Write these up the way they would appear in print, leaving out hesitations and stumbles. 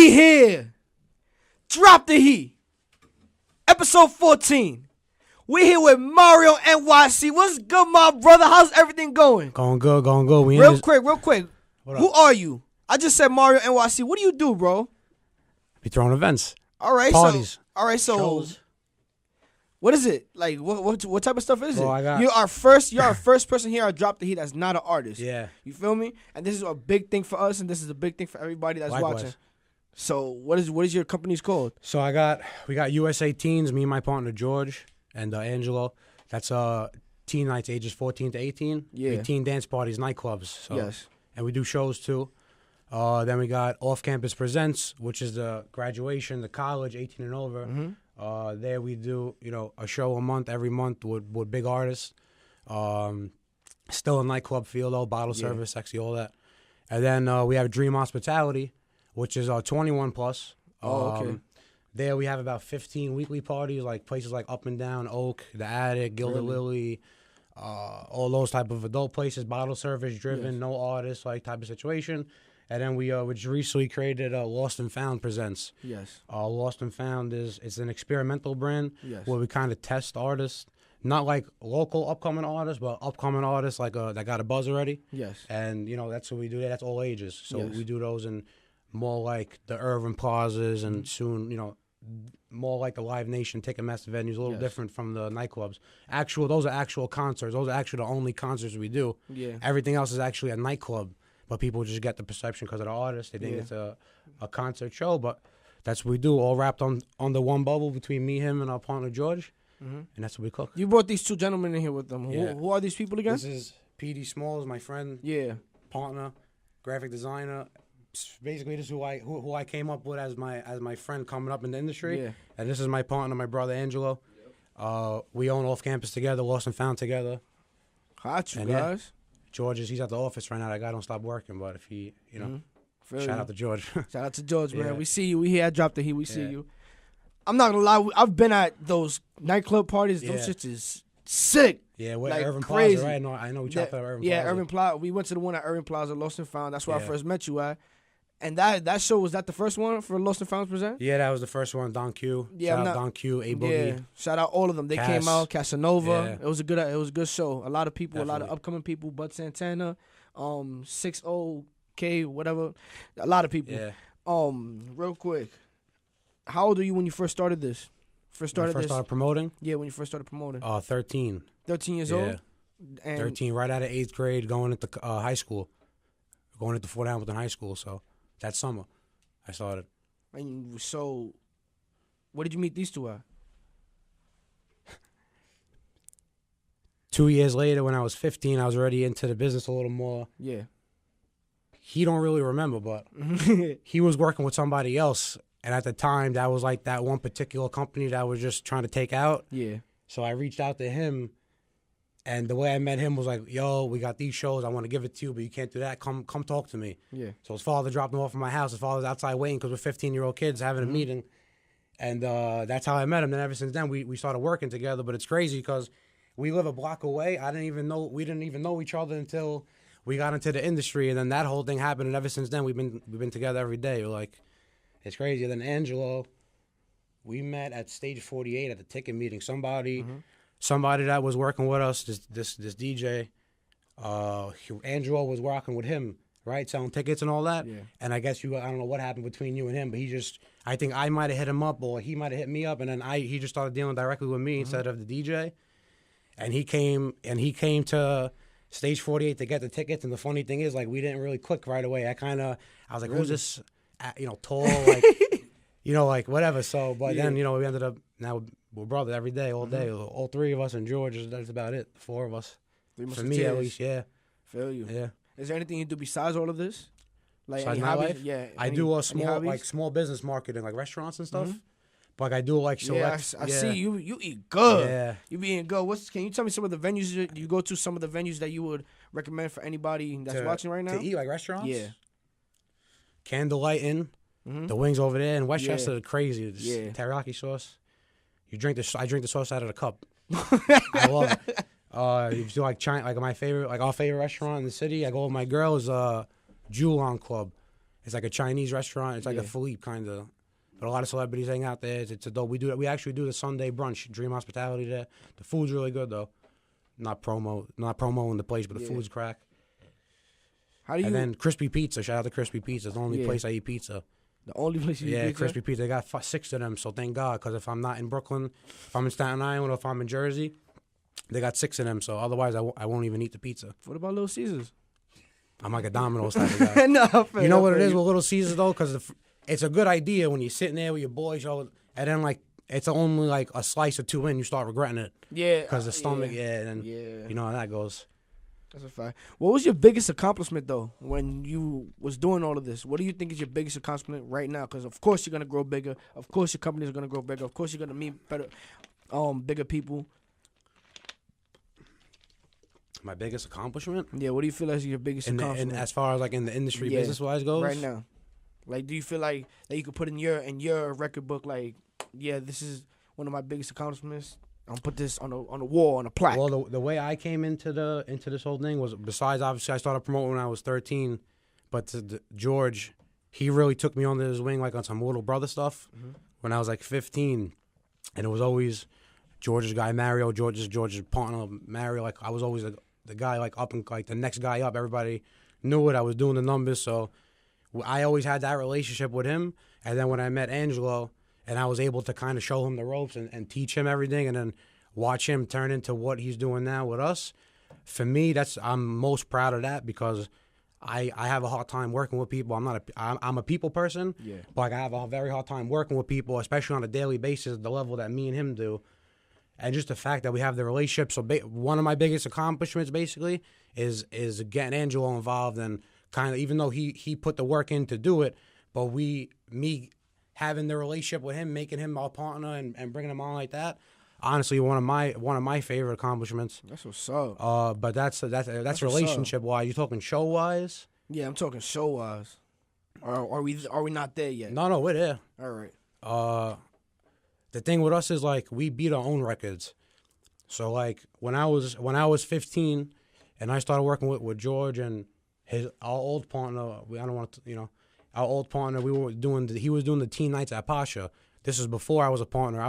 We here. Drop the heat. Episode 14. We here with Mario NYC. What's good, my brother? How's everything going? Going good. Real quick. Who are you? I just said Mario NYC. What do you do, bro? Be throwing events. All right, parties. So shows. What is it? Like what type of stuff is Well, it? You're our first person here. I Drop the Heat that's not an artist. Yeah. You feel me? And this is a big thing for us, and this is a big thing for everybody that's Likewise. watching. So what is your company's called? So we got USA Teens, me and my partner George and Angelo. That's teen nights ages 14 to 18. Yeah. We teen dance parties, nightclubs. So, Yes. And we do shows too. Then we got Off Campus Presents, which is the graduation, the college, 18 and over. Mm-hmm. There we do, a show every month with big artists. Still a nightclub feel though, bottle service, sexy, all that. And then we have Dreams Hospitality, which is 21 plus. Okay. There we have about 15 weekly parties, like places like Up and Down, Oak, The Attic, Gilded Lily, all those type of adult places, bottle service driven, no artists, like type of situation. And then we just recently created Lost and Found Presents. Yes. Lost and Found it's an experimental brand where we kind of test artists, not like local upcoming artists, but upcoming artists like that got a buzz already. Yes. And that's what we do. That's all ages. So we do those in more like the urban plazas and soon more like the Live Nation Ticketmaster venues, a little different from the nightclubs. Those are actual concerts. Those are actually the only concerts we do. Yeah. Everything else is actually a nightclub. But people just get the perception because of the artist. They think it's a concert show, but that's what we do, all wrapped on the one bubble between me, him, and our partner, George, and that's what we cook. You brought these two gentlemen in here with them. Yeah. Who are these people again? This is P.D. Smalls, my friend, partner, graphic designer. Basically, this is who I came up with as my friend coming up in the industry. Yeah. And this is my partner, my brother, Angelo. We own Off Campus together, Lost and Found together. Hot, you And guys. George he's at the office right now. That guy don't stop working, but if he, shout out to George. Shout out to George, man. Yeah. We see you. We here at Drop the Heat. We see you. I'm not gonna lie. I've been at those nightclub parties. Those shits is sick. Yeah, we're like at Urban crazy. Plaza, right? No, I know we chopped up at Urban Plaza. Yeah, Urban Plaza. We went to the one at Urban Plaza, Lost and Found. That's where I first met you at. And that show, was that the first one for Lost and Found Present? Yeah, that was the first one. Don Q. Yeah, shout out Don Q, A Boogie. Yeah, shout out all of them. They came out. Casanova. Yeah. It was a good show. A lot of people, Definitely. a lot of upcoming people. Bud Santana, 60K, whatever. A lot of people. Yeah. Real quick, how old are you when you first started this? Started promoting? Yeah, when you first started promoting. 13. 13 years Yeah. old. And 13, right out of 8th grade, going into high school. Going into Fort Hamilton High School, so that summer I started. And so, where did you meet these two at? 2 years later, when I was 15, I was already into the business a little more. Yeah. He don't really remember, but he was working with somebody else. And at the time, that was like that one particular company that I was just trying to take out. Yeah. So I reached out to him. And the way I met him was like, yo, we got these shows. I want to give it to you, but you can't do that. Come talk to me. Yeah. So his father dropped him off at my house. His father's outside waiting because we're 15-year-old kids having a meeting. And that's how I met him. Then ever since then, we started working together. But it's crazy because we live a block away. We didn't even know each other until we got into the industry. And then that whole thing happened. And ever since then, we've been together every day. We're like, it's crazy. And then Angelo, we met at Stage 48 at the ticket meeting. Somebody that was working with us, this DJ, Angelo was rocking with him, right, selling tickets and all that. Yeah. And I guess I don't know what happened between you and him, but I think I might have hit him up or he might have hit me up, and then he just started dealing directly with me instead of the DJ. And he came to Stage 48 to get the tickets. And the funny thing is, like, we didn't really click right away. I was like, who's this, tall, like, like whatever. So, but then we ended up now. We're brothers every day, all day. All three of us and George, that's about it. The four of us. For me, at least, yeah. Feel you. Yeah. Is there anything you do besides all of this? Like Besides any my hobbies? life? Yeah. I do a small business marketing, like restaurants and stuff. But like I do like select. I see you eat good. Yeah. You be eating good. Can you tell me some of the venues you go to? Some of the venues that you would recommend for anybody that's watching right now? To eat, like restaurants? Yeah. Candlelight Inn. The wings over there in Westchester are crazy. It's teriyaki sauce. I drink the sauce out of the cup. I love it. You do like China, like our favorite restaurant in the city. I go with my girls, Julon Club. It's like a Chinese restaurant. It's like a Philippe kind of. But a lot of celebrities hang out there. It's a dope. We actually do the Sunday brunch, Dream Hospitality there. The food's really good though. Not promoing the place, but the food's crack. How do you? And then Crispy Pizza. Shout out to Crispy Pizza. It's the only place I eat pizza. The only place you eat pizza? Crispy Pizza. They got 6 of them, so thank God. Because if I'm not in Brooklyn, if I'm in Staten Island, or if I'm in Jersey, they got 6 of them. So otherwise, I won't even eat the pizza. What about Little Caesars? I'm like a Domino's type of guy. You know what it is with Little Caesars though, because it's a good idea when you're sitting there with your boys, and then like it's only like a slice or 2 in, you start regretting it. Yeah. Because the stomach, and you know how that goes. That's a fact. What was your biggest accomplishment though when you was doing all of this? What do you think is your biggest accomplishment right now? Because of course you're gonna grow bigger. Of course your companies are gonna grow bigger. Of course you're gonna meet bigger people. My biggest accomplishment? Yeah. What do you feel is your biggest accomplishment? And as far as like in the industry business wise goes, right now, like do you feel like that you could put in your record book like, yeah, this is one of my biggest accomplishments. I'm gonna put this on the wall, on a plaque. Well, the way I came into this whole thing was, besides obviously I started promoting when I was 13, but George, he really took me under his wing like on some little brother stuff when I was like 15, and it was always George's guy Mario, George's partner Mario. Like I was always the guy like up and like the next guy up. Everybody knew it. I was doing the numbers, so I always had that relationship with him. And then when I met Angelo, and I was able to kind of show him the ropes and teach him everything, and then watch him turn into what he's doing now with us. For me, I'm most proud of that because I have a hard time working with people. I'm a people person, but like, I have a very hard time working with people, especially on a daily basis at the level that me and him do. And just the fact that we have the relationship. So one of my biggest accomplishments basically is getting Angelo involved, and kind of, even though he put the work in to do it, but me having the relationship with him, making him our partner, and bringing him on like that, honestly, one of my favorite accomplishments. That's what's up. But that's relationship wise. You talking show wise? Yeah, I'm talking show wise. Are we not there yet? No, we're there. All right. The thing with us is like we beat our own records. So like when I was 15, and I started working with George and our old partner. I don't want to, our old partner. He was doing the teen nights at Pasha. This is before I was a partner.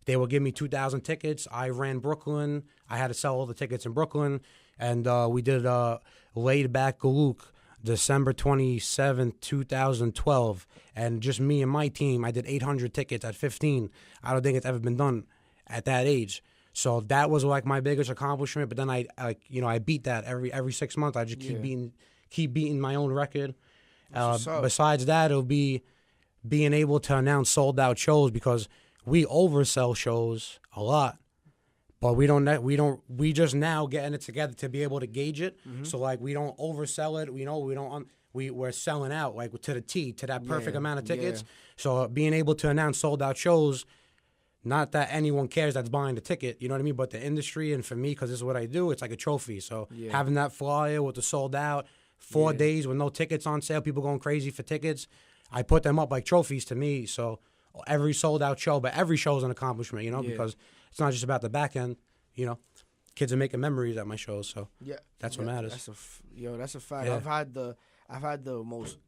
They would give me 2,000 tickets. I ran Brooklyn. I had to sell all the tickets in Brooklyn, and we did Laid Back Galuk, December 27th, 2012, and just me and my team. I did 800 tickets at 15. I don't think it's ever been done at that age. So that was like my biggest accomplishment. But then I beat that every 6 months. I just keep beating my own record. Besides that, it'll be being able to announce sold out shows, because we oversell shows a lot, but we just now getting it together to be able to gauge it. So like we don't oversell it. We're selling out like to the T, to that perfect amount of tickets. So being able to announce sold out shows, not that anyone cares that's buying the ticket, you know what I mean? But the industry, and for me, because this is what I do, it's like a trophy. So having that flyer with the sold out, 4 days with no tickets on sale, people going crazy for tickets, I put them up like trophies to me. So every sold out show, but every show is an accomplishment, because it's not just about the back end, Kids are making memories at my shows, so that's what matters. That's a fact. Yeah. I've had the most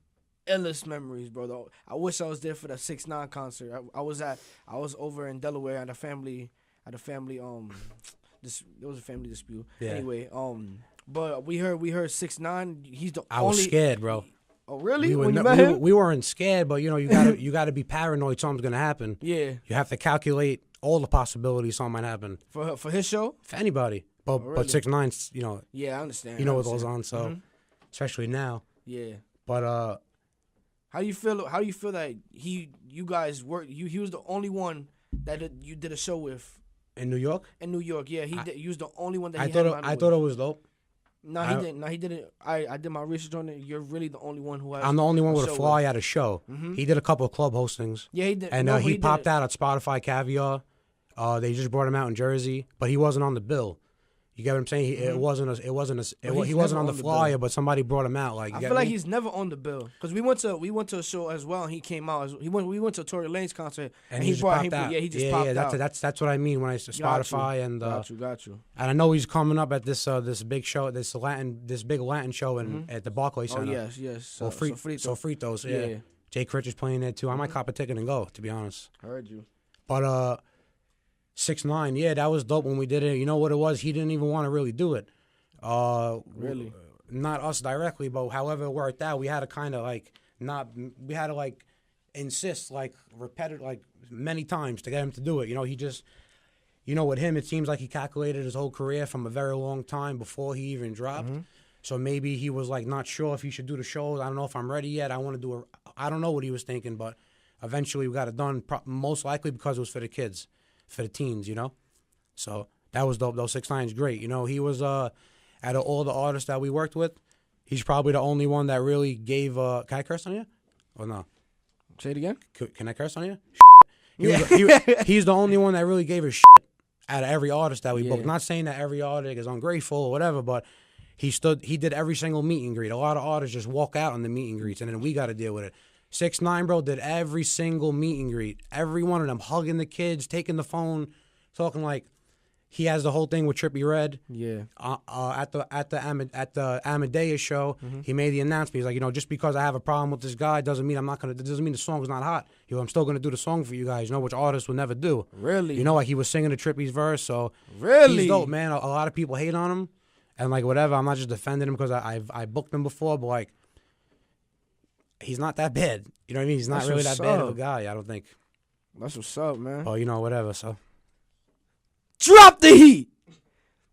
illest memories, bro. I wish I was there for the 6ix9ine concert. I was over in Delaware at a family there was a family dispute. Yeah. Anyway, but we heard 6ix9ine. He's the I only. was scared, bro. Oh really? We weren't scared, but you gotta be paranoid. Something's gonna happen. Yeah. You have to calculate all the possibilities something might happen For his show. For anybody, but really? but 6ix9ine's Yeah, I understand. What goes on, so especially now. Yeah. But how do you feel that you guys worked? He was the only one that you did a show with in New York. In New York, yeah, he was the only one that I thought it was dope. No, he didn't. No, he didn't. I did my research on it. You're really the only one who has. I'm the only one with a fly at a show. He did a couple of club hostings. Yeah, he did. And he popped out at Spotify Caviar. They just brought him out in Jersey, but he wasn't on the bill. You get what I'm saying? He wasn't he wasn't on the flyer, but somebody brought him out. Like, I feel like he's never on the bill because we went to a show as well, and he came out. We went to Tory Lanez concert, and he just popped out. Yeah, he just popped out. That's what I mean when I say Spotify and got you. And I know he's coming up at this big show, this big Latin show at the Barclays Center. Oh yes. Sofritos, yeah. Jay Critch is playing there too. I might cop a ticket and go, to be honest. Heard you. But 6ix9ine, yeah, that was dope when we did it. You know what it was? He didn't even want to really do it. Really? Not us directly, but however it worked out, we had to kind of insist many times to get him to do it. You know, he just, with him, it seems like he calculated his whole career from a very long time before he even dropped. So maybe he was like not sure if he should do the shows. I don't know if I'm ready yet. I don't know what he was thinking, but eventually we got it done. Most likely because it was for the kids. For the teens, so that was dope. Though 6ix9ine's great. He was out of all the artists that we worked with, he's probably the only one that really gave. Can I curse on you? Or no? Say it again. Can I curse on you? He's the only one that really gave a shit out of every artist that we booked. Not saying that every artist is ungrateful or whatever, but he did every single meet and greet. A lot of artists just walk out on the meet and greets, and then we got to deal with it. 6ix9ine, bro, did every single meet and greet. Every one of them, hugging the kids, taking the phone, talking like he has the whole thing with Trippie Redd. Yeah. At the Amadeus show, he made the announcement. He's like, just because I have a problem with this guy doesn't mean doesn't mean the song's not hot. I'm still gonna do the song for you guys. Which artists would never do. Really? Like he was singing the Trippie's verse. So really, he's dope, man. A lot of people hate on him, and like whatever. I'm not just defending him because I booked him before, but like. He's not that bad. You know what I mean? He's not really that bad of a guy, I don't think. That's what's up, man. Oh, whatever, so. Drop the heat!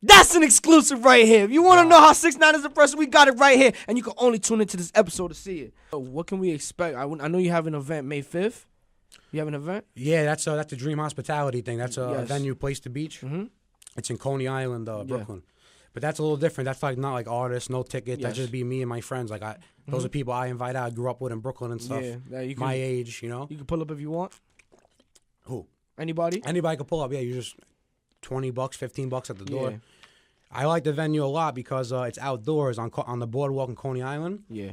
That's an exclusive right here. If you want to know how 6ix9ine is a person, we got it right here. And you can only tune into this episode to see it. So what can we expect? I know you have an event May 5th. You have an event? Yeah, that's the Dream Hospitality thing. That's a venue, Place to Beach. It's in Coney Island, Brooklyn. But that's a little different. That's like not like artists, no ticket. That just be me and my friends. Like those are people I invite out. I grew up with in Brooklyn and stuff. Yeah, my age, You can pull up if you want. Who? Anybody? Anybody can pull up. Yeah, you just $20, $15 at the door. Yeah. I like the venue a lot because it's outdoors on the boardwalk in Coney Island. Yeah.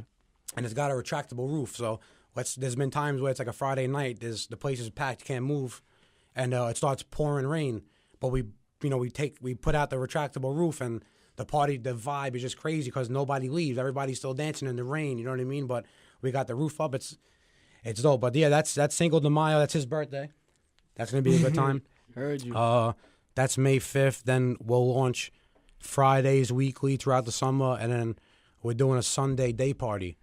And it's got a retractable roof. So there's been times where it's like a Friday night. The place is packed, you can't move, and it starts pouring rain. But we put out the retractable roof, and the vibe is just crazy because nobody leaves. Everybody's still dancing in the rain. You know what I mean? But we got the roof up. It's dope. But yeah, that's Cinco de Mayo. That's his birthday. That's gonna be a good time. Heard you. That's May 5th. Then we'll launch Fridays weekly throughout the summer, and then we're doing a Sunday day party,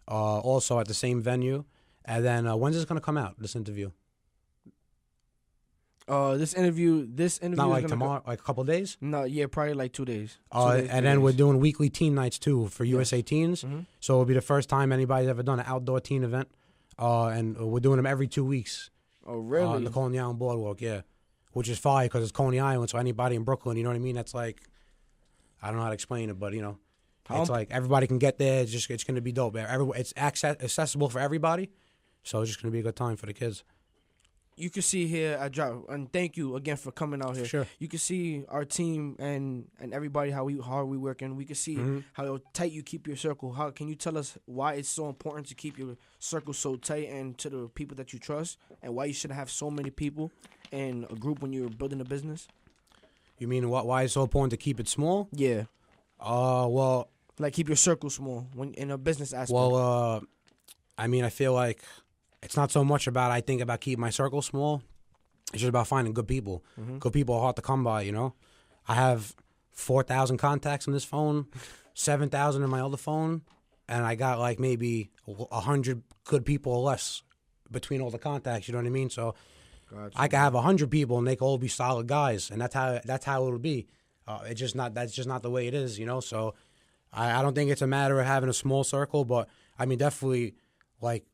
also at the same venue. And then when's this gonna come out? This interview. This interview not like tomorrow, like a couple of days. No, yeah, probably like 2 days. And then we're doing weekly teen nights too for USA Teens. So it'll be the first time anybody's ever done an outdoor teen event, and we're doing them every 2 weeks. Oh, really? On the Coney Island boardwalk, yeah, which is fire because it's Coney Island. So anybody in Brooklyn, you know what I mean? That's like, I don't know how to explain it, but it's like everybody can get there. It's gonna be dope. It's accessible for everybody, so it's just gonna be a good time for the kids. You can see here at Drop, and thank you again for coming out here. Sure. You can see our team and everybody how hard we work, and we can see how tight you keep your circle. How can you tell us why it's so important to keep your circle so tight and to the people that you trust, and why you should have so many people in a group when you're building a business? You mean why it's so important to keep it small? Yeah. Well, like keep your circle small when in a business aspect. Well, I feel like. It's not so much about keeping my circle small. It's just about finding good people. Good people are hard to come by, I have 4,000 contacts on this phone, 7,000 in my other phone, and I got like maybe 100 good people or less between all the contacts. You know what I mean? So gotcha. I could have 100 people and they could all be solid guys, and that's how it'll be. That's just not the way it is, So I don't think it's a matter of having a small circle, but definitely like.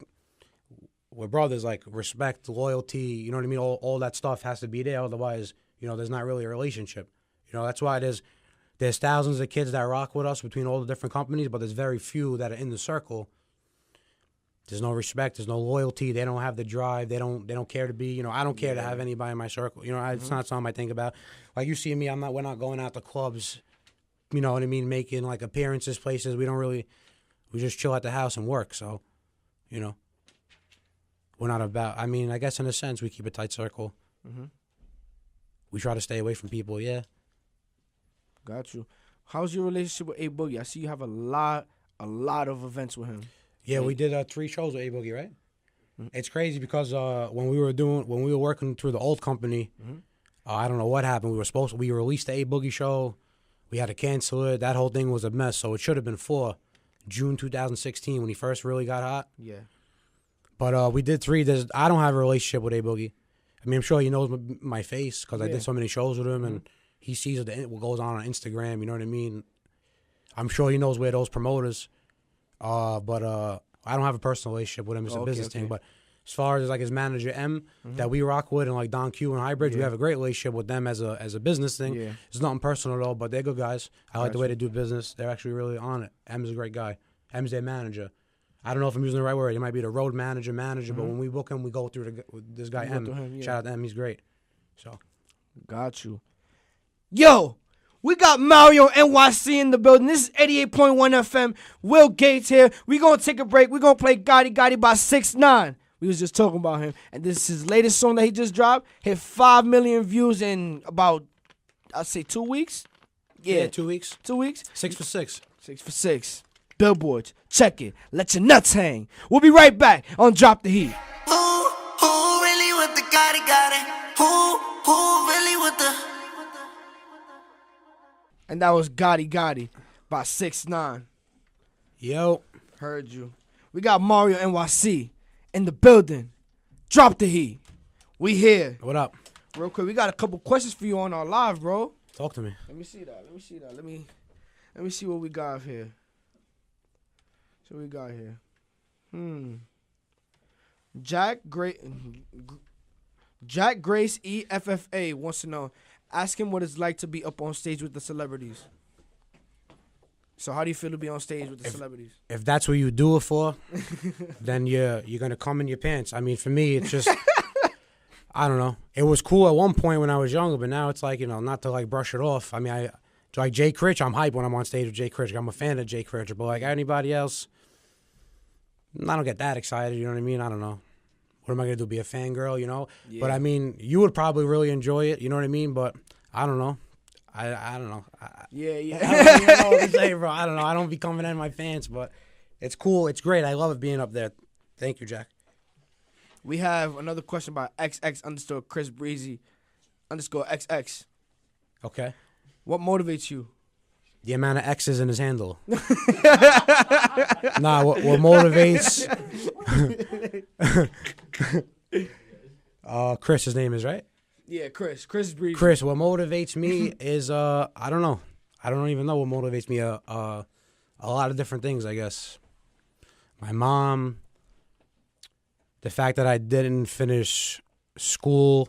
We're brothers, like respect, loyalty, you know what I mean? All that stuff has to be there. Otherwise, there's not really a relationship. That's why there's thousands of kids that rock with us between all the different companies, but there's very few that are in the circle There's no respect. There's no loyalty. They don't have the drive. They don't care to be. You know, I don't care to have anybody in my circle. You know, it's not something I think about. Like you see me, we're not going out to clubs. You know what I mean? Making like appearances, places. We just chill at the house and work. So, you know, we're not about. I mean, I guess in a sense, we keep a tight circle. Mm-hmm. We try to stay away from people. Yeah. Got you. How's your relationship with A Boogie? I see you have a lot of events with him. Yeah, we did 3 shows with A Boogie, right? Mm-hmm. It's crazy because when we were working through the old company, I don't know what happened. We released the A Boogie show. We had to cancel it. That whole thing was a mess. So it should have been for June 2016 when he first really got hot. Yeah. But we did 3. I don't have a relationship with A Boogie. I mean, I'm sure he knows my face because I did so many shows with him, and he sees what goes on Instagram. You know what I mean? I'm sure he knows where those promoters. But I don't have a personal relationship with him. It's a business thing. But as far as like his manager M that we rock with, and like Don Q and Highbridge, we have a great relationship with them as a business thing. Yeah. It's nothing personal at all, but they're good guys. I like the way they do business. They're actually really on it. M's a great guy. M's their manager. I don't know if I'm using the right word. He might be the road manager, but when we book him, we go through this guy M. Shout out to M. He's great. So, got you. Yo, we got Mario NYC in the building. This is 88.1 FM. Will Gates here. We gonna take a break. We gonna play Gotti Gotti by 6ix9ine. We was just talking about him, and this is his latest song that he just dropped. Hit 5 million views in about, I'd say 2 weeks. Yeah, 2 weeks. 2 weeks. 6 for 6. 6 for 6. Billboards, check it. Let your nuts hang. We'll be right back on Drop the Heat. Who really with the Gotti Gotti? Who really with the? And that was Gotti Gotti by 6ix9ine. Yo. Heard you. We got Mario NYC in the building. Drop the Heat. We here. What up? Real quick, we got a couple questions for you on our live, bro. Talk to me. Let me see that. Let me see what we got here. So we got here. Jack Grace EFFA wants to know. Ask him what it's like to be up on stage with the celebrities. So how do you feel to be on stage with the celebrities? If that's what you do it for, then you're gonna come in your pants. I mean, for me, it's just I don't know. It was cool at one point when I was younger, but now it's like, you know, not to like brush it off. I mean, like Jay Critch, I'm hyped when I'm on stage with Jay Critch. I'm a fan of Jay Critch, but like anybody else, I don't get that excited. You know what I mean? I don't know. What am I gonna do? Be a fangirl? You know? Yeah. But I mean, you would probably really enjoy it. You know what I mean? But I don't know. I don't know. I don't even know what to say, bro. I don't know. I don't be coming in my pants, but it's cool. It's great. I love it being up there. Thank you, Jack. We have another question by XX_Chris Breezy _XX. Okay. What motivates you? The amount of X's in his handle. Nah, what motivates? Chris, his name is, right? Yeah, Chris Breezy. Chris, what motivates me is I don't know. I don't even know what motivates me. A lot of different things, I guess. My mom. The fact that I didn't finish school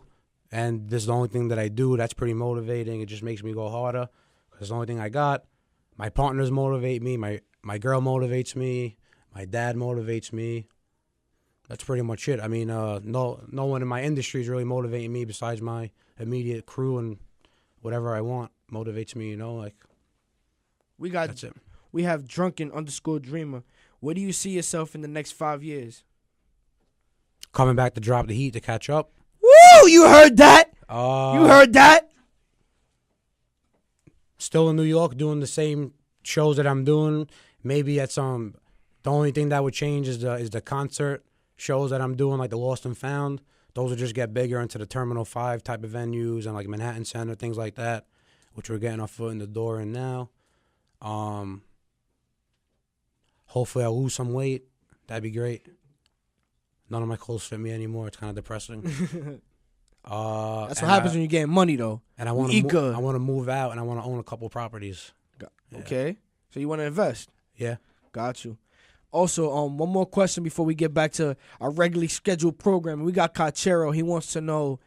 and this is the only thing that I do, that's pretty motivating. It just makes me go harder because it's the only thing I got. My partners motivate me. My girl motivates me. My dad motivates me. That's pretty much it. I mean, no one in my industry is really motivating me besides my immediate crew, and whatever I want motivates me, you know, like. That's it. We have Drunken_Dreamer. Where do you see yourself in the next 5 years? Coming back to Drop the Heat to catch up. Woo! You heard that? You heard that? Still in New York doing the same shows that I'm doing. Maybe at the only thing that would change is the concert shows that I'm doing, like the Lost and Found. Those will just get bigger into the Terminal 5 type of venues and like Manhattan Center, things like that, which we're getting our foot in the door in now. Hopefully I'll lose some weight. That'd be great. None of my clothes fit me anymore. It's kind of depressing. That's what happens when you get money, though. And I want to move out, and I want to own a couple properties. Okay. Yeah. So you want to invest? Yeah. Got you. Also, one more question before we get back to our regularly scheduled program. We got Cachero. He wants to know,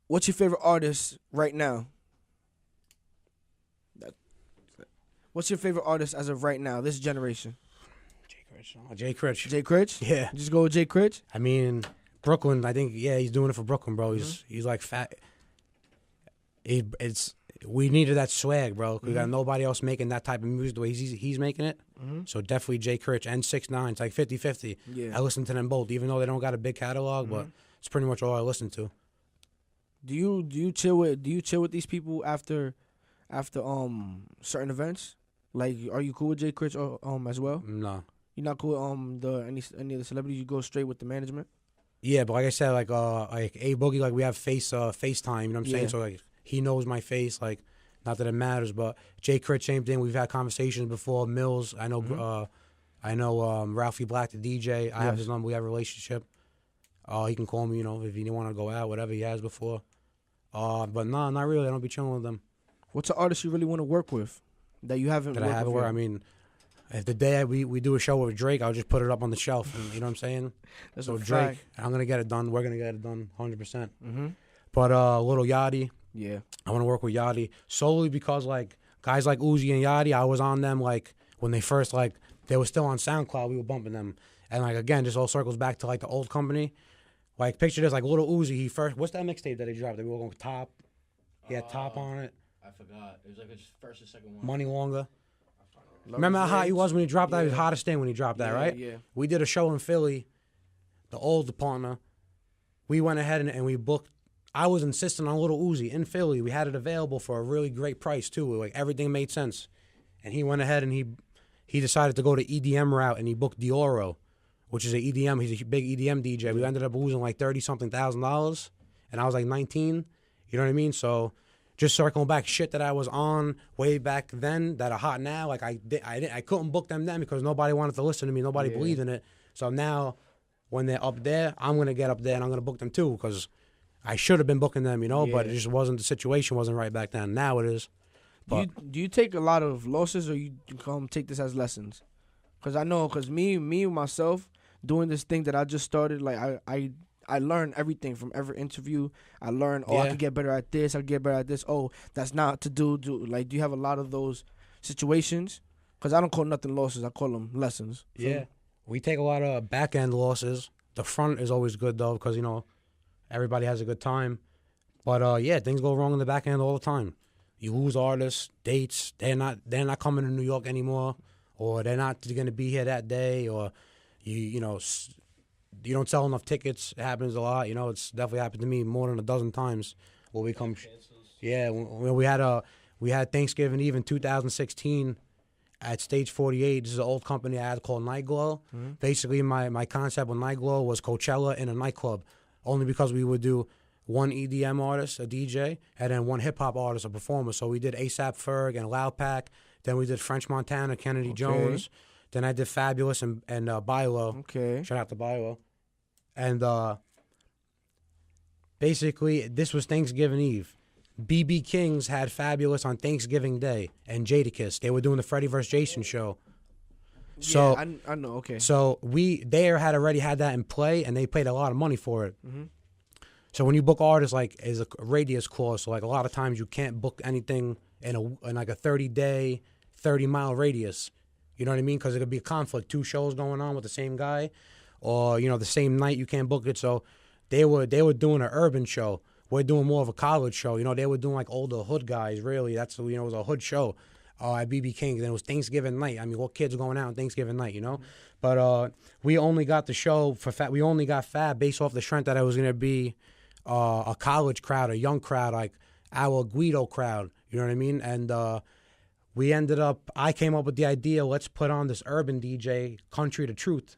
what's your favorite artist right now? What's your favorite artist as of right now, this generation? Jay Critch. Jay Critch? Yeah. Just go with Jay Critch? I mean, Brooklyn, I think, yeah, he's doing it for Brooklyn, bro. He's like fat. We needed that swag, bro. We got nobody else making that type of music the way he's making it. So definitely Jay Critch and 6ix9ine. It's like 50-50. Yeah. I listen to them both, even though they don't got a big catalog, but it's pretty much all I listen to. Do you chill with these people after certain events? Like, are you cool with Jay Critch as well? No. You're not cool with any of the celebrities? You go straight with the management? Yeah, but like I said, like A Boogie, like we have FaceTime, you know what I'm saying? So like he knows my face, like not that it matters, but Jay Critch, same thing. We've had conversations before. Mills, I know Ralphie Black, the DJ. I have his number. We have a relationship. He can call me, you know, if he want to go out, whatever he has before. But no, not really. I don't be chilling with them. What's an artist you really want to work with that you haven't? That I haven't worked. I mean, if the day we do a show with Drake, I'll just put it up on the shelf. And, you know what I'm saying? That's so a Drake, fact. I'm gonna get it done. We're gonna get it done 100%. But Little Yachty. Yeah. I want to work with Yachty solely because like guys like Uzi and Yachty, I was on them like when they first like they were still on SoundCloud. We were bumping them, and like again, just all circles back to like the old company. Like picture this, like Little Uzi. He first, what's that mixtape that he dropped? That we were going with Top. He had Top on it. I forgot. It was like his first or second one. Money Longer. Remember how hot he was when he dropped that? He was hottest thing when he dropped that, right? Yeah. We did a show in Philly. The old partner. We went ahead and we booked. I was insisting on Little Uzi in Philly. We had it available for a really great price too. Like everything made sense, and he went ahead and he decided to go to EDM route and he booked Dioro, which is an EDM. He's a big EDM DJ. We ended up losing like $30-something thousand, and I was like 19. You know what I mean? So just circling back, shit that I was on way back then that are hot now. Like I couldn't book them then because nobody wanted to listen to me. Nobody believed in it. So now when they're up there, I'm gonna get up there and I'm gonna book them too because I should have been booking them, you know, but it just wasn't, the situation wasn't right back then. Now it is. But Do you take a lot of losses or you take this as lessons? Because I know, me myself, doing this thing that I just started, like I learned everything from every interview. I learned, I can get better at this, I can get better at this. Oh, that's not to do. Like, do you have a lot of those situations? Because I don't call nothing losses. I call them lessons. Yeah. We take a lot of back-end losses. The front is always good, though, because, you know, everybody has a good time. But, yeah, things go wrong in the back end all the time. You lose artists, dates. They're not coming to New York anymore, or they're not going to be here that day, or, you know, you don't sell enough tickets. It happens a lot. You know, it's definitely happened to me more than a dozen times. Where we come, when we had Thanksgiving Eve in 2016 at Stage 48. This is an old company I had called Night Glow. Basically, my concept with Night Glow was Coachella in a nightclub, only because we would do one EDM artist, a DJ, and then one hip hop artist, a performer. So we did A$AP Ferg and Loud Pack. Then we did French Montana, Kennedy Jones. Then I did Fabulous and Bilo. Okay. Shout out to Bilo. And basically, this was Thanksgiving Eve. BB King's had Fabulous on Thanksgiving Day and Jadakiss. They were doing the Freddie vs. Jason show. So yeah, I know. Okay. So they had already had that in play, and they paid a lot of money for it. So when you book artists, like, is a radius clause. So like a lot of times you can't book anything in like a 30-day, 30-mile radius. You know what I mean? Because it could be a conflict. 2 shows going on with the same guy, or, you know, the same night you can't book it. So they were doing an urban show. We're doing more of a college show. You know, they were doing like older hood guys. Really, that's, you know, it was a hood show at BB King's, and it was Thanksgiving night. I mean, what kids are going out on Thanksgiving night? You know, but we only got the show for Fab. We only got Fab based off the strength that it was gonna be a college crowd, a young crowd, like our Guido crowd. You know what I mean? And we ended up, I came up with the idea, let's put on this urban DJ, Country to Truth,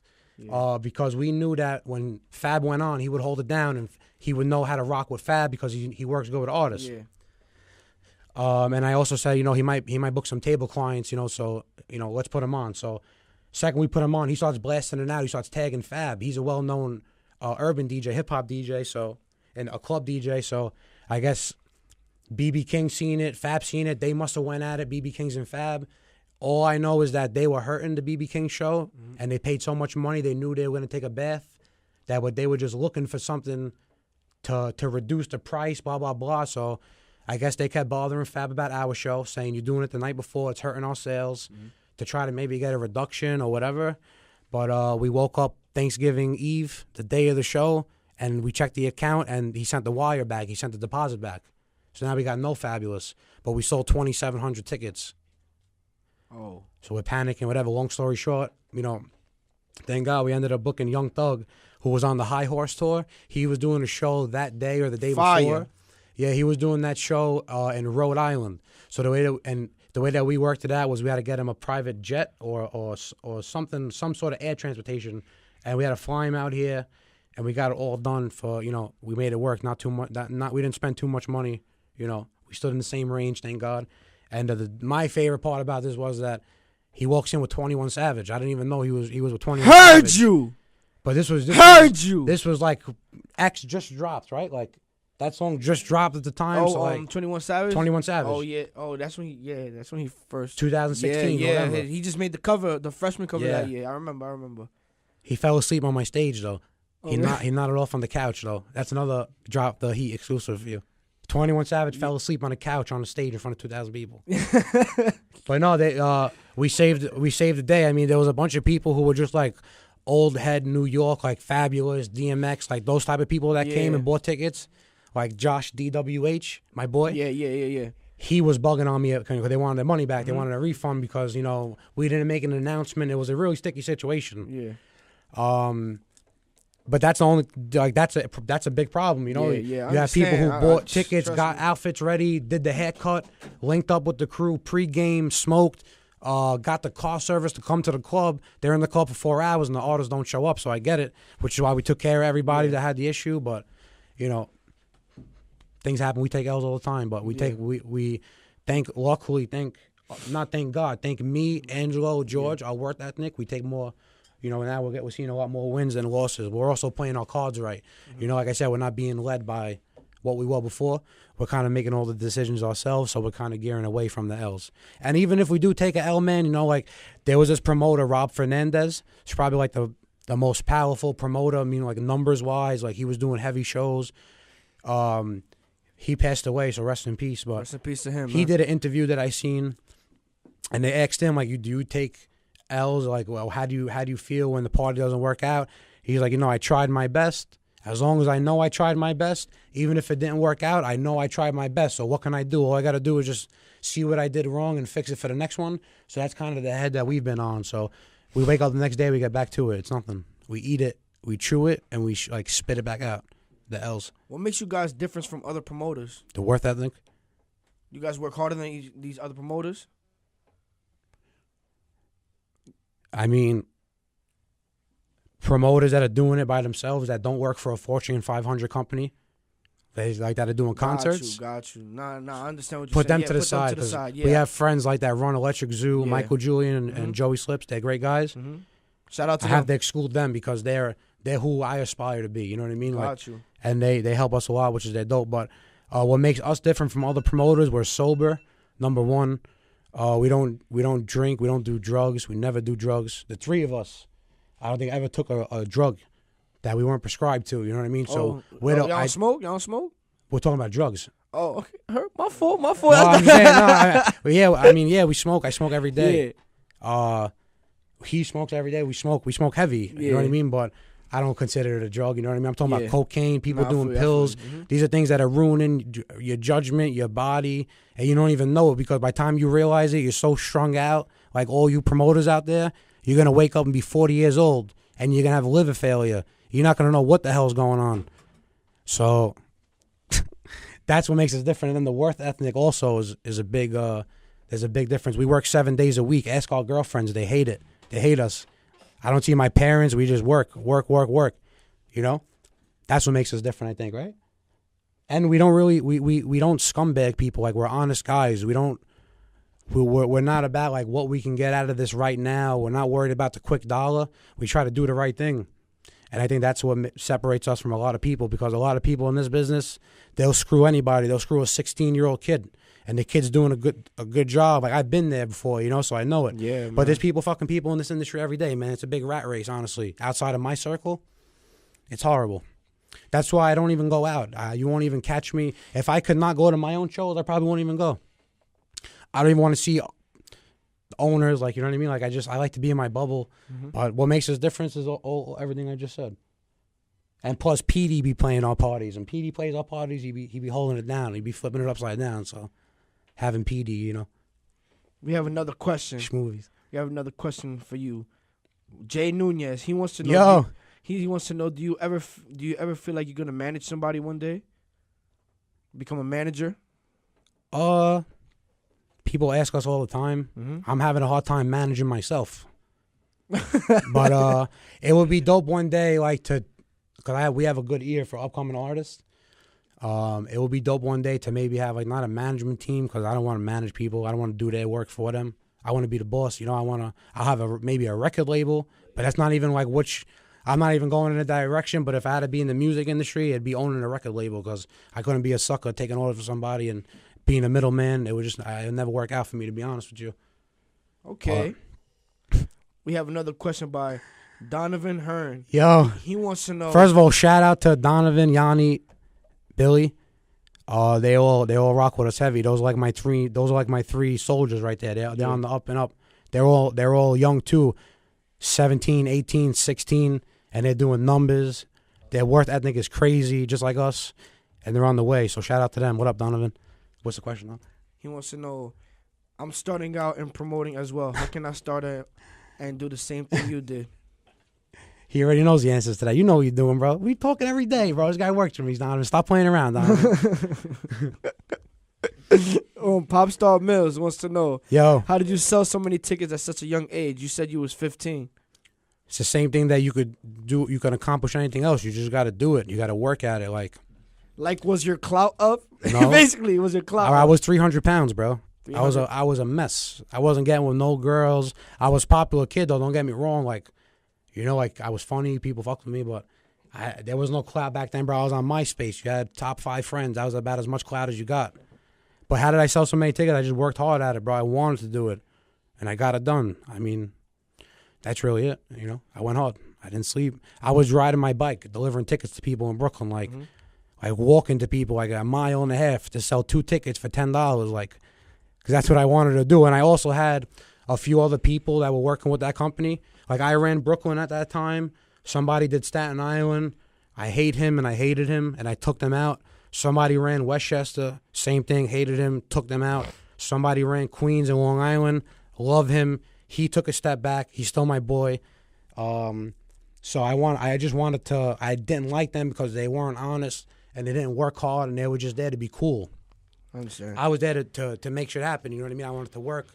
because we knew that when Fab went on, he would hold it down and he would know how to rock with Fab because he works good with artists. Yeah. And I also said, you know, he might book some table clients, you know, so, you know, let's put him on. So second we put him on, he starts blasting it out. He starts tagging Fab. He's a well-known urban DJ, hip-hop DJ, so, and a club DJ. So I guess BB King seen it, Fab seen it. They must have went at it, BB King's and Fab. All I know is that they were hurting the BB King show, and they paid so much money, they knew they were going to take a bath, that they were just looking for something to reduce the price, blah, blah, blah. So I guess they kept bothering Fab about our show, saying you're doing it the night before, it's hurting our sales, to try to maybe get a reduction or whatever. But we woke up Thanksgiving Eve, the day of the show, and we checked the account, and he sent the wire back. He sent the deposit back. So now we got no Fabulous. But we sold 2,700 tickets. Oh. So we're panicking, whatever. Long story short, thank God we ended up booking Young Thug, who was on the High Horse tour. He was doing a show that day or the day before. Yeah, he was doing that show in Rhode Island. So the way that we worked it out was we had to get him a private jet or something, some sort of air transportation, and we had to fly him out here, and we got it all done for we made it work. Not too much. We didn't spend too much money. We stood in the same range, thank God. And my favorite part about this was that he walks in with 21 Savage. I didn't even know he was with 21 Heard Savage. you. But this was This was like X just dropped, right? Like that song just dropped at the time. Oh, so like 21 Savage. 21 Savage. Oh yeah. Oh, that's when he first. 2016. Yeah, November. he just made the cover, the freshman cover Yeah. that year. I remember. He fell asleep on my stage though. Oh, He really? nodded off on the couch though. That's another Drop the Heat exclusive for you. 21 Savage fell asleep on a couch on the stage in front of 2,000 people. But no, we saved the day. I mean, there was a bunch of people who were just like old head New York, like Fabulous, DMX, like those type of people that came and bought tickets. Like Josh DWH, my boy. Yeah. He was bugging on me because they wanted their money back. They wanted a refund because we didn't make an announcement. It was a really sticky situation. Yeah. But that's the only that's a big problem. Yeah, You I have people who understand. bought Trust tickets, got me. outfits ready, did the haircut, linked up with the crew, pre-game, smoked, got the car service to come to the club. They're in the club for 4 hours and the artists don't show up. So I get it, which is why we took care of everybody that had the issue. But things happen. We take L's all the time, but we thank God, thank me, Angelo, George, our work ethic. We take more. Now we're seeing a lot more wins than losses. We're also playing our cards right. Like I said, we're not being led by what we were before. We're kind of making all the decisions ourselves, so we're kind of gearing away from the L's. And even if we do take an L, man, like there was this promoter, Rob Fernandez. He's probably like the most powerful promoter. I mean, like numbers-wise, like he was doing heavy shows. He passed away, so rest in peace. But Rest in peace to him. he did an interview that I seen, and they asked him, like, do you take L's? Like, well, how do you feel when the party doesn't work out? He's like, I tried my best. As long as I know I tried my best, even if it didn't work out, I know I tried my best. So what can I do? All I got to do is just see what I did wrong and fix it for the next one. So that's kind of the head that we've been on. So we wake up the next day, we get back to it. It's nothing. We eat it, we chew it, and we spit it back out. The L's. What makes you guys different from other promoters? The worth ethic. You guys work harder than these other promoters? I mean, promoters that are doing it by themselves that don't work for a Fortune 500 company, they that are doing concerts. Got you. Nah, I understand what you're Put saying. them to the side. 'Cause yeah. we have friends like that run Electric Zoo, Michael Julian, and Joey Slips. They're great guys. Shout out to I them. have to exclude them because they're who I aspire to be. You know what I mean? Got you. And they help us a lot, which is their dope. But what makes us different from other promoters? We're sober. Number one, we don't drink. We don't do drugs. We never do drugs. The three of us, I don't think I ever took a drug that we weren't prescribed to. You know what I mean? So y'all don't smoke? Y'all don't smoke? We're talking about drugs. Oh, okay. My fault. No, I'm saying, no, we smoke. I smoke every day. Yeah. He smokes every day. We smoke heavy. You know what I mean? But I don't consider it a drug. You know what I mean? I'm talking about cocaine, people doing pills. These are things that are ruining your judgment, your body, and you don't even know it because by the time you realize it, you're so strung out. Like all you promoters out there, you're going to wake up and be 40 years old, and you're going to have liver failure. You're not going to know what the hell's going on. So that's what makes us different. And then the worth ethic also is a big, there's a big difference. We work 7 days a week. Ask our girlfriends. They hate it. They hate us. I don't see my parents. We just work. You know? That's what makes us different, I think, right? And we don't really, we don't scumbag people. Like, we're honest guys. We're not about, like, what we can get out of this right now. We're not worried about the quick dollar. We try to do the right thing. And I think that's what separates us from a lot of people because a lot of people in this business, they'll screw anybody. They'll screw a 16-year-old kid. And the kid's doing a good job. Like, I've been there before, you know, so I know it. Yeah, man. But there's fucking people in this industry every day, man. It's a big rat race, honestly. Outside of my circle, it's horrible. That's why I don't even go out. You won't even catch me. If I could not go to my own shows, I probably won't even go. I don't even want to see owners, like, you know what I mean? Like, I like to be in my bubble. But what makes us different is all everything I just said. And plus, PD be playing our parties. And PD plays our parties, he be holding it down. He be flipping it upside down. So, having PD, you know. We have another question. Schmovies. We have another question for you. Jay Nunez, he wants to know. Yo. He wants to know, do you ever feel like you're going to manage somebody one day? Become a manager? People ask us all the time. I'm having a hard time managing myself. But it would be dope one day, like, because we have a good ear for upcoming artists. It would be dope one day to maybe have, like, not a management team, because I don't want to manage people. I don't want to do their work for them. I want to be the boss. You know, I'll have maybe a record label, but that's not even like I'm not even going in a direction. But if I had to be in the music industry, it'd be owning a record label, because I couldn't be a sucker taking orders for somebody and being a middleman. It would never work out for me, to be honest with you. Okay. We have another question by Donovan Hearn. Yo. He wants to know. First of all, shout out to Donovan, Yanni, Billy. They all rock with us heavy. Those are like my three soldiers right there. They're on the up and up. They're all young too. 17, 18, 16, and they're doing numbers. Their work ethic is crazy, just like us, and they're on the way. So shout out to them. What up, Donovan? What's the question, though? He wants to know, I'm starting out in promoting as well. How can I start and do the same thing you did? He already knows the answers to that. You know what you're doing, bro. We talking every day, bro. This guy works for me, Donovan. Stop playing around, Donovan. Popstar Mills wants to know, yo, how did you sell so many tickets at such a young age? You said you was 15. It's the same thing that you could do. You can accomplish anything else. You just got to do it. You got to work at it. Like, was your clout up? No. Basically, was your clout I up? was 300 pounds, bro. 300. I was a mess. I wasn't getting with no girls. I was a popular kid, though. Don't get me wrong. Like, you know, like, I was funny. People fucked with me, but there was no clout back then, bro. I was on MySpace. You had top 5 friends. That was about as much clout as you got. But how did I sell so many tickets? I just worked hard at it, bro. I wanted to do it, and I got it done. I mean, that's really it. You know, I went hard. I didn't sleep. I was riding my bike, delivering tickets to people in Brooklyn, like walking to people like a mile and a half to sell 2 tickets for $10, like, because that's what I wanted to do. And I also had a few other people that were working with that company. Like, I ran Brooklyn at that time. Somebody did Staten Island. I hate him and I hated him, and I took them out. Somebody ran Westchester, same thing, hated him, took them out. Somebody ran Queens and Long Island, love him. He took a step back. He's still my boy. So I didn't like them because they weren't honest and they didn't work hard and they were just there to be cool. I understand. I was there to make shit happen, you know what I mean? I wanted to work.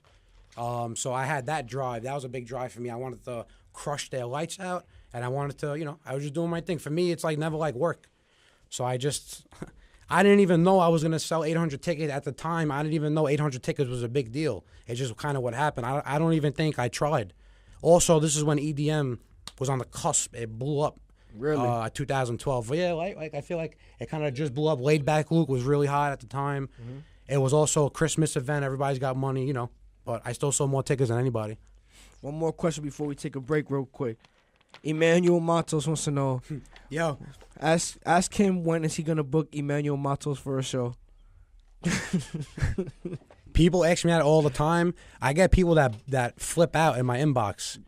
So I had that drive. That was a big drive for me. I wanted to crush their lights out, and I wanted to, you know, I was just doing my thing. For me, it's like never like work. So I didn't even know I was going to sell 800 tickets at the time. I didn't even know 800 tickets was a big deal. It's just kind of what happened. I don't even think I tried. Also, this is when EDM was on the cusp. It blew up. Really? 2012. But yeah, like I feel like it kind of just blew up. Laid Back Luke was really hot at the time. It was also a Christmas event. Everybody's got money, you know. But I still sold more tickets than anybody. One more question before we take a break real quick. Emmanuel Matos wants to know. Yo. Ask him when is he going to book Emmanuel Matos for a show. People ask me that all the time. I get people that flip out in my inbox.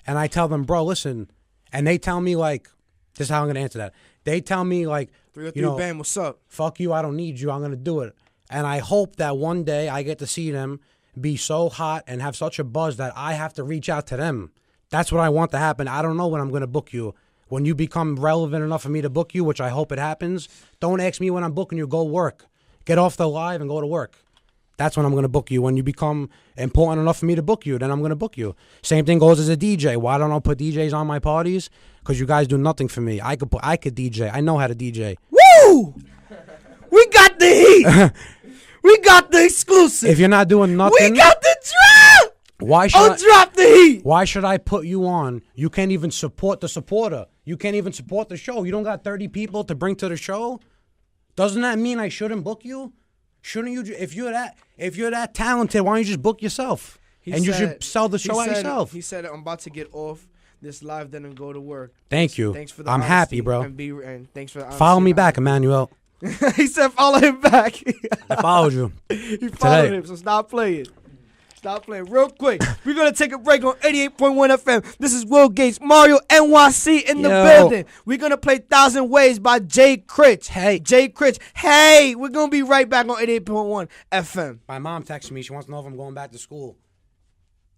And I tell them, bro, listen. And they tell me, like, this is how I'm going to answer that. They tell me, like, 303 Band, what's up? Fuck you, I don't need you, I'm going to do it. And I hope that one day I get to see them be so hot and have such a buzz that I have to reach out to them. That's what I want to happen. I don't know when I'm going to book you. When you become relevant enough for me to book you, which I hope it happens, don't ask me when I'm booking you. Go work. Get off the live and go to work. That's when I'm going to book you. When you become important enough for me to book you, then I'm going to book you. Same thing goes as a DJ. Why don't I put DJs on my parties? Because you guys do nothing for me. I could DJ. I know how to DJ. Woo! We got the heat. We got the exclusive. If you're not doing nothing, we got the drop. Why should drop the heat? Why should I put you on? You can't even support the supporter. You can't even support the show. You don't got 30 people to bring to the show. Doesn't that mean I shouldn't book you? Shouldn't you? If you're that talented, why don't you just book yourself? You should sell the show out yourself. He said, "I'm about to get off this live, then and go to work." Thank you. Thanks for the I'm honesty happy, bro. And thanks for the honesty. Follow me back, Emmanuel. He said, "Follow him back." I followed you. He followed him, so stop playing. Stop playing real quick. We're going to take a break on 88.1 FM. This is Will Gates, Mario NYC in the building. We're going to play 1,000 Ways by Jay Critch. Hey. Jay Critch. Hey, we're going to be right back on 88.1 FM. My mom texted me. She wants to know if I'm going back to school.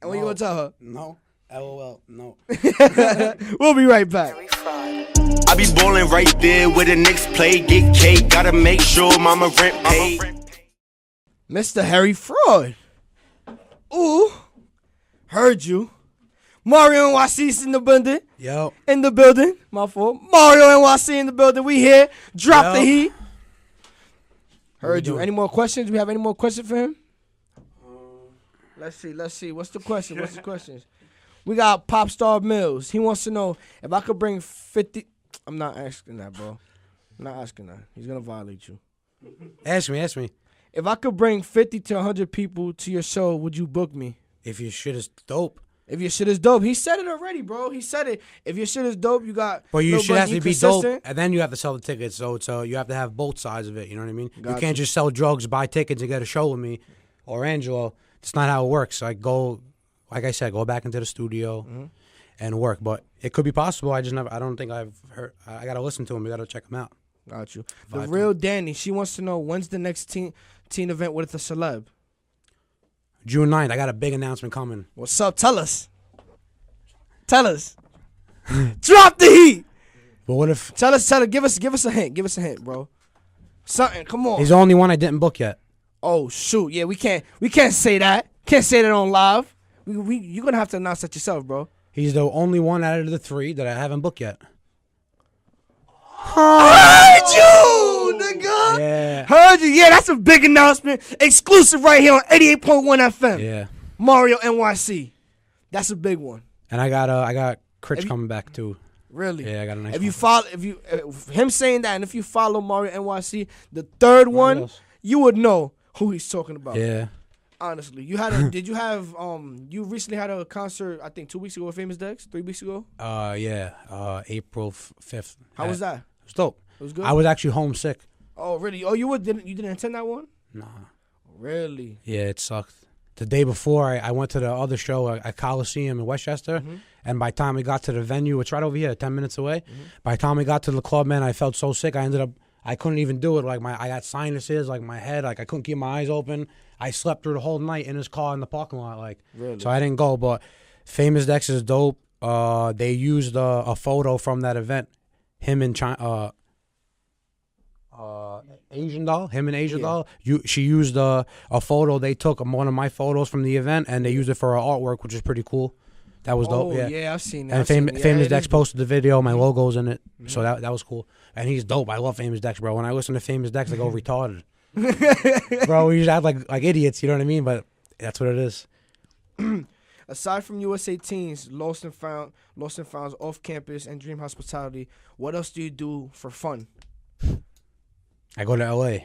And what you going to tell her? No. LOL. No. We'll be right back. I be ballin' right there where the Knicks play. Get cake, gotta make sure mama rent paid. Mr. Harry Fraud. Ooh. Heard you. Mario NYC's in the building. Yo. In the building. My fault. Mario NYC in the building. We here. Drop the heat. Heard you. Any more questions? We have any more questions for him? Let's see. What's the question? We got Popstar Mills. He wants to know if I could bring 50. I'm not asking that, bro. I'm not asking that. He's going to violate you. Ask me. If I could bring 50 to 100 people to your show, would you book me? If your shit is dope. If your shit is dope. He said it already, bro. He said it. If your shit is dope, you got. But your shit has to be dope, consistent. and then you have to sell the tickets. So you have to have both sides of it. You know what I mean? Got you can't just sell drugs, buy tickets, and get a show with me or Angelo. It's not how it works. Like I said, go back into the studio and work. But it could be possible. I don't think I've heard. I got to listen to him. We got to check him out. Got you. The real Danny, she wants to know when's the next teen event with a celeb? June 9th. I got a big announcement coming. What's up? Tell us. Drop the heat. But what if? Tell us. Give us a hint. Give us a hint, bro. Something. Come on. He's the only one I didn't book yet. Oh shoot. Yeah, we can't say that. Can't say that on live. You're gonna have to announce that yourself, bro. He's the only one out of the 3 that I haven't booked yet. Heard you, nigga. Yeah. Heard you. Yeah, that's a big announcement. Exclusive right here on 88.1 FM. Yeah. Mario NYC. That's a big one. And I got Critch coming back too. Really? Yeah, I got a nice. Him saying that, and if you follow Mario NYC, the third one, you would know who he's talking about. Yeah. Honestly, you recently had a concert, I think 2 weeks ago with Famous Dex, 3 weeks ago? Yeah. April 5th. How was that? It was dope. It was good? I was actually homesick. Oh, really? Oh, you didn't attend that one? Nah. Really? Yeah, it sucked. The day before, I went to the other show at Coliseum in Westchester, and by the time we got to the venue, it's right over here, 10 minutes away. By the time we got to the club, man, I felt so sick. I couldn't even do it. Like I got sinuses, like my head, like I couldn't keep my eyes open. I slept through the whole night in his car in the parking lot, like. Really? So I didn't go. But Famous Dex is dope. They used a photo from that event. Him and Asian Doll. She used a photo. They took one of my photos from the event, and they used it for her artwork, which is pretty cool. That was dope. Yeah, I've seen that. And Famous Dex posted the video. My logo's in it, so that was cool. And he's dope. I love Famous Dex, bro. When I listen to Famous Dex, I go retarded. Bro, we just act like idiots. You know what I mean? But that's what it is. Aside from USA Teens, Lost and Founds off campus, and Dream Hospitality, what else do you do for fun? I go to LA.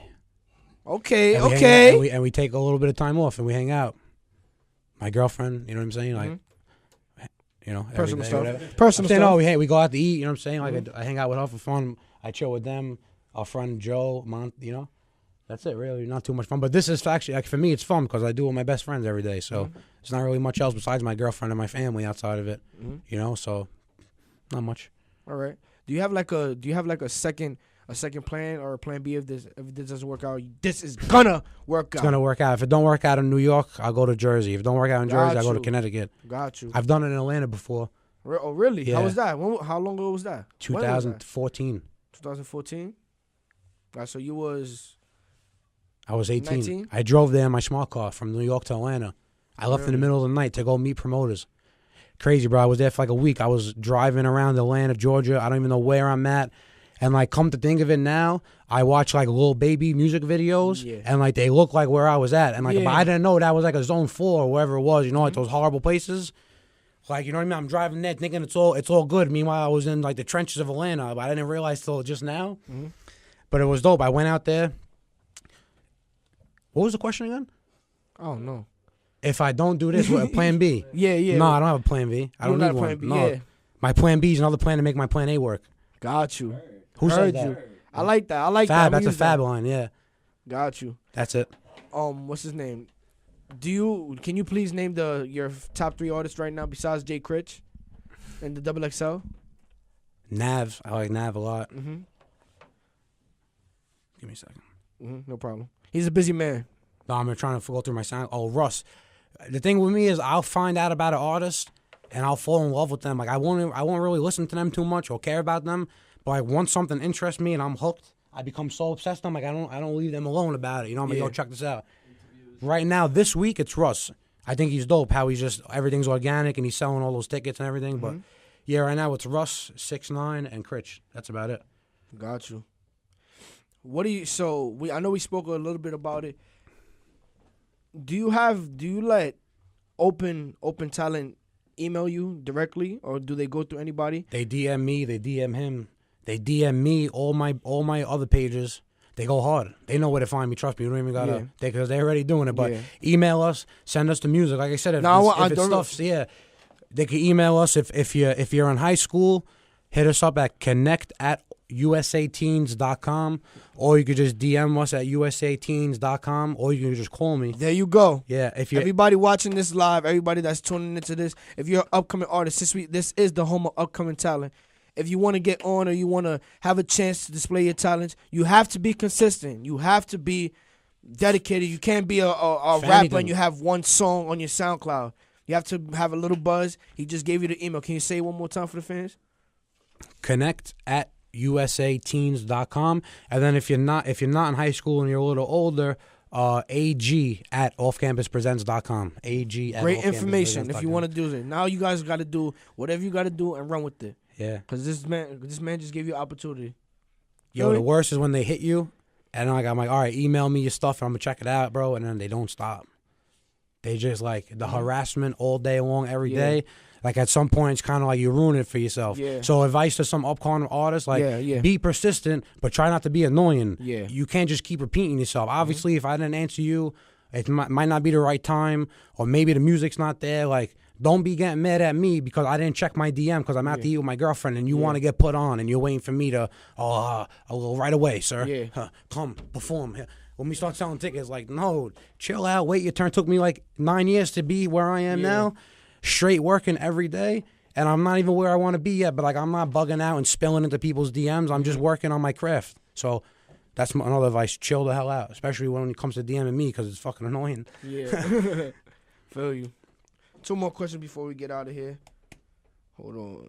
Okay. And we take a little bit of time off and we hang out. My girlfriend, you know what I'm saying? Like, you know, personal stuff. We go out to eat. You know what I'm saying? Like I hang out with her for fun. I chill with them. Our friend Joe, you know, that's it. Really, not too much fun. But this is actually, like, for me, it's fun because I do it with my best friends every day. So it's not really much else besides my girlfriend and my family outside of it. You know, so not much. All right. Do you have like a second plan or a plan B if this doesn't work out? This is gonna work out. It's gonna work out. If it don't work out in New York, I'll go to Jersey. If it don't work out in Jersey, I'll go to Connecticut. Got you. I've done it in Atlanta before. Oh, really? Yeah. How was that? How long ago was that? 2014. 2014. So I was 18. 19? I drove there in my small car from New York to Atlanta. I left in the middle of the night to go meet promoters. Crazy, bro. I was there for like a week. I was driving around Atlanta, Georgia. I don't even know where I'm at. And, like, come to think of it now, I watch, like, Lil Baby music videos, and, like, they look like where I was at. And, like, but I didn't know that was, like, a Zone 4 or wherever it was, you know, like those horrible places. Like, you know what I mean? I'm driving there thinking it's all good. Meanwhile, I was in, like, the trenches of Atlanta, but I didn't realize till just now. But it was dope. I went out there. What was the question again? Oh, no. If I don't do this, what, plan B? Yeah. No, I don't have a plan B. I don't need one. No. My plan B is another plan to make my plan A work. Got you. Who said that? I like that. Fab, that's a Fab line, yeah. Got you. That's it. What's his name? Can you please name your top 3 artists right now besides Jay Critch and the Double XL? Nav. I like Nav a lot. Mm-hmm. Give me a second. Mm-hmm. No problem. He's a busy man. No, I'm trying to go through my sound. Oh, Russ. The thing with me is I'll find out about an artist and I'll fall in love with them. Like I won't really listen to them too much or care about them. But like once something interests me and I'm hooked, I become so obsessed. I'm like I don't leave them alone about it. You know, I'm like, yo, check this out. Right now, this week it's Russ. I think he's dope. How he's just everything's organic and he's selling all those tickets and everything. But yeah, right now it's Russ, 6ix9ine, and Critch. That's about it. Got you. What do you? So I know we spoke a little bit about it. Do you let open talent email you directly, or do they go through anybody? They DM me. They DM him. They DM me. All my other pages. They go hard. They know where to find me. Trust me. You don't even gotta because they're already doing it. But email us. Send us the music. Like I said, if it's stuff, they can email us. If you're in high school, hit us up at connect@usateens.com, or you could just DM us at usateens.com, or you can just call me. There you go. Yeah. If you everybody watching this live, everybody that's tuning into this, if you're an upcoming artist, this is the home of upcoming talent. If you want to get on or you want to have a chance to display your talents, you have to be consistent. You have to be dedicated. You can't be a rapper and you have one song on your SoundCloud. You have to have a little buzz. He just gave you the email. Can you say it one more time for the fans? Connect@usateens.com, and then if you're not in high school and you're a little older, ag@offcampuspresents.com. ag. Great information if you want to do it. Now you guys got to do whatever you got to do and run with it. Yeah. Because this man just gave you opportunity. Yo, the worst is when they hit you, and I'm like, all right, email me your stuff, and I'm gonna check it out, bro, and then they don't stop. They just like the harassment all day long, every day. Like at some point, it's kind of like you ruin it for yourself. Yeah. So advice to some upcoming artists, like be persistent, but try not to be annoying. Yeah. You can't just keep repeating yourself. Obviously, if I didn't answer you, it might not be the right time, or maybe the music's not there. Like, don't be getting mad at me because I didn't check my DM because I'm out to eat with my girlfriend and you want to get put on and you're waiting for me to, right away, sir. Yeah. Come, perform. When we start selling tickets, like, no, chill out, wait your turn. Took me like 9 years to be where I am now. Straight working every day, and I'm not even where I want to be yet, but like I'm not bugging out and spilling into people's DMs. I'm just working on my craft. So that's another advice. Chill the hell out, especially when it comes to DMing me because it's fucking annoying. Yeah. Feel you. 2 more questions before we get out of here. Hold on.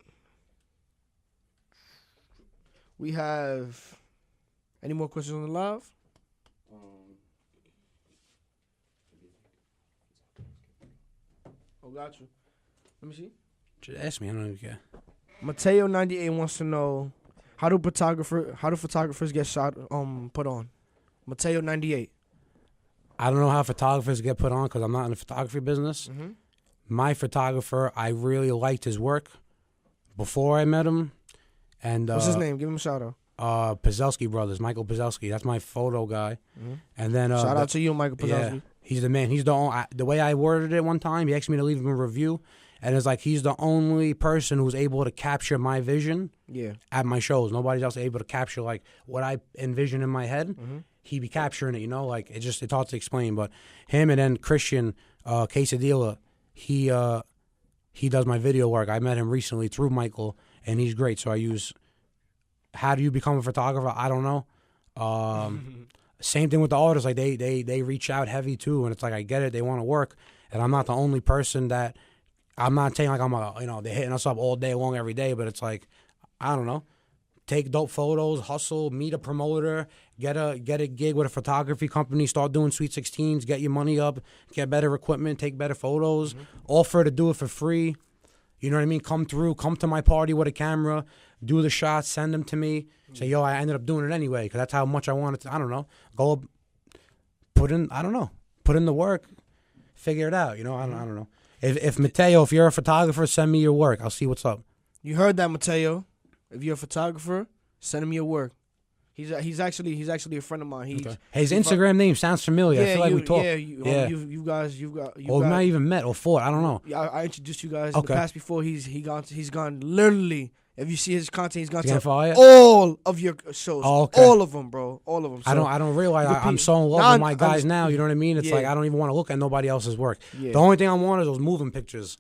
We have any more questions on the live? Oh, got you. Let me see. Just ask me. I don't even care. Mateo98 wants to know how do photographers get shot put on? Mateo98. I don't know how photographers get put on because I'm not in the photography business. Mm-hmm. My photographer, I really liked his work before I met him. And what's his name? Give him a shout out. Pazelsky brothers, Michael Pazelsky. That's my photo guy. Mm-hmm. And then shout out to you, Michael Pazelsky. Yeah, he's the man. He's the way I worded it one time. He asked me to leave him a review, and it's like he's the only person who's able to capture my vision. At my shows, nobody's else able to capture like what I envision in my head. Mm-hmm. He be capturing it, you know. Like it's hard to explain. But him and then Christian Quesadilla, he does my video work. I met him recently through Michael, and he's great. So I use. How do you become a photographer? I don't know. Same thing with the artists. Like they reach out heavy too, and it's like I get it. They want to work, and I'm not the only person that. I'm not saying like they're hitting us up all day long every day, but it's like I don't know. Take dope photos, hustle, meet a promoter, get a gig with a photography company, start doing Sweet 16s, get your money up, get better equipment, take better photos, offer to do it for free. You know what I mean? Come to my party with a camera, do the shots, send them to me. Say, yo, I ended up doing it anyway because that's how much I wanted to. I don't know. Go put in the work, figure it out. You know, I don't know. If Mateo, if you're a photographer, send me your work. I'll see what's up. You heard that, Mateo. If you're a photographer, send him your work. He's actually a friend of mine. Okay. His Instagram name sounds familiar. I feel like we talked. You guys. We might even met or fought. I don't know. I introduced you guys in the past before. He's gone literally If you see his content, he's gonna He's gonna tell follow you? all of your shows. Oh, okay. All of them, bro. All of them. So, I don't realize repeat. I'm so in love Nah, with my I'm guys just- now. You know what I mean? It's Yeah. like I don't even want to look at nobody else's work. Yeah. The only thing I want is those moving pictures.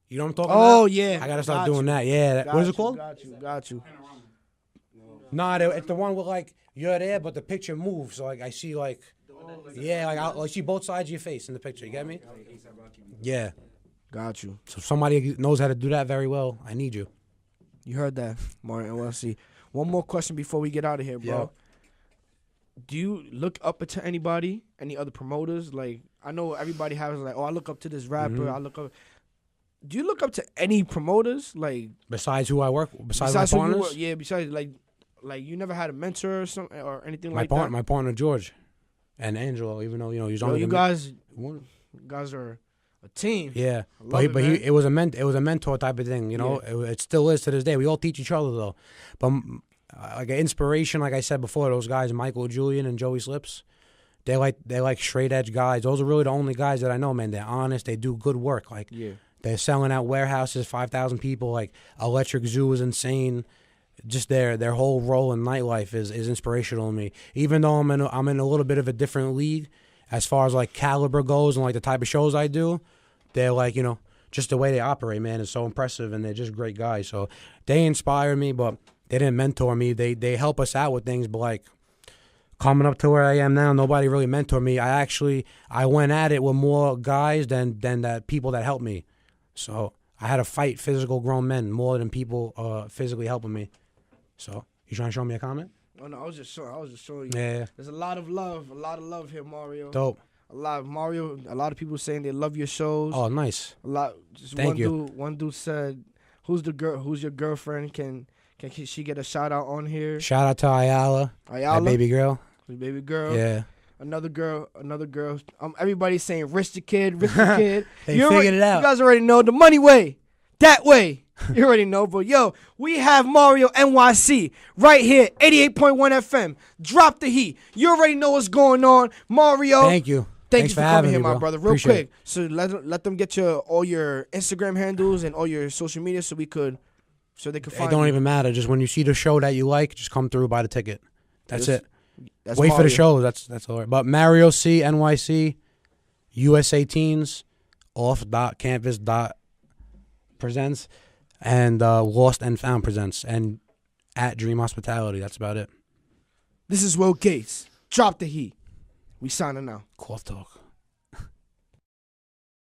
You know what I'm talking Oh about? yeah. I gotta start Got doing you. that. Yeah. Got What is you, it called? Got you. Nah, it's the one with like you're there, but the picture moves. So like I see like, yeah, like I see both sides of your face in the picture. You get me? Yeah. Got you. So if somebody knows how to do that very well, I need you. You heard that, Mario NYC. One more question before we get out of here, bro. Yeah. Do you look up to anybody, any other promoters? Like, I know everybody has like, oh, I look up to this rapper. Mm-hmm. I look up. Do you look up to any promoters? Like, Besides who I work, besides besides my who you partners, were, yeah, besides like you never had a mentor or something or anything my like that. my partner George, and Angelo. Even though he's Yo, only you gonna guys, be- you guys are a team. Yeah, I love but it, man. it was a mentor type of thing, you know. It still is to this day. We all teach each other though, but like an inspiration, like I said before, those guys, Michael Julian and Joey Slips, they're like straight edge guys. Those are really the only guys that I know, man. They're honest. They do good work. Like they're selling out warehouses, 5,000 people. Like Electric Zoo is insane. Just their whole role in nightlife is inspirational to me. Even though I'm in a little bit of a different league as far as like caliber goes and like the type of shows I do. They're like, just the way they operate, man, is so impressive, and they're just great guys. So they inspire me, but they didn't mentor me. They help us out with things, but like coming up to where I am now, nobody really mentored me. I went at it with more guys than that people that helped me. So I had to fight physical grown men more than people physically helping me. So you trying to show me a comment? Oh no, I was just showing you. Yeah. There's a lot of love here, Mario. Dope. A lot of people saying they love your shows. Oh, nice. A lot. Just Thank you. One dude said, "Who's your girlfriend? Can she get a shout out on here?" Shout out to Ayala, Ayala, my baby girl. the baby girl. Yeah. Another girl. Everybody's saying Rich the Kid. They figured it out. You guys already know the money way. That way. You already know. But yo, we have Mario NYC right here, 88.1 FM. Drop the heat. You already know what's going on, Mario. Thank you. Thank Thanks you for having coming here, me, my bro. brother. Real Appreciate quick. So let them get all your Instagram handles and all your social media so they could It find don't you. even matter. Just when you see the show that you like, just come through, buy the ticket. That's it. That's Wait for Mario. the show. That's all right. But Mario C NYC, USA Teens, off.campus.presents, and Lost and Found presents, and at Dream Hospitality. That's about it. This is Will Gates. Drop the heat. We signing out. Cloth talk.